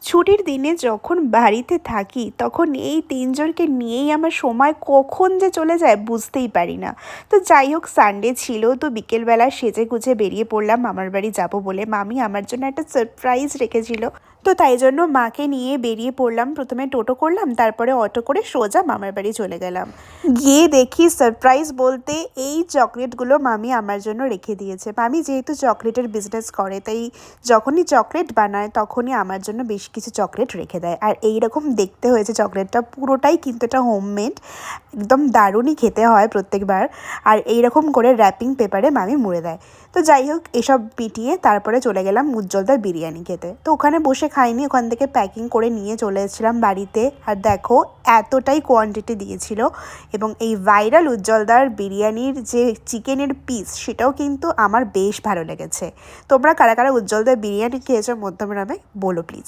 ছুটির দিনে যখন বাড়িতে থাকি তখন এই ৩ জনকে নিয়েই আমার সময় কখন যে চলে যায় বুঝতেই পারি না। তো যাই হোক সানডে ছিল তো বিকেলবেলা সেজেগুজে বেরিয়ে পড়লাম মামার বাড়ি যাবো বলে। মামি আমার জন্য একটা সারপ্রাইজ রেখেছিল। তো তাই জন্য মাকে নিয়ে বেরিয়ে পড়লাম। ১ম এ টোটো করলাম, তারপরে অটো করে সোজা মামার বাড়ি চলে গেলাম। গিয়ে দেখি সারপ্রাইজ বলতে এই চকলেটগুলো মামি আমার জন্য রেখে দিয়েছে। মামি যেহেতু চকলেটের বিজনেস করে তাই যখনই চকলেট বানায় তখনই আমার জন্য বেশ কিছু চকলেট রেখে দেয়। আর এইরকম দেখতে হয়েছে চকলেটটা, পুরোটাই কিন্তু এটা হোমমেড। একদম দারুণই খেতে হয় প্রত্যেকবার। আর এইরকম করে র্যাপিং পেপারে মামি মুড়ে দেয়। তো যাই হোক এসব পিটিয়ে তারপরে চলে গেলাম উজ্জ্বলদার বিরিয়ানি খেতে। তো ওখানে বসে খাইনি, ওখান থেকে প্যাকিং করে নিয়ে চলে এসেছিলাম বাড়িতে। আর দেখো এতটাই কোয়ান্টিটি দিয়েছিল এবং এই ভাইরাল উজ্জ্বলদার বিরিয়ানির যে চিকেনের পিস সেটাও কিন্তু আমার বেশ ভালো লেগেছে। তোমরা কারা কারা উজ্জ্বলদার বিরিয়ানি খেয়েছো মধ্যমগ্রামে বলো প্লিজ।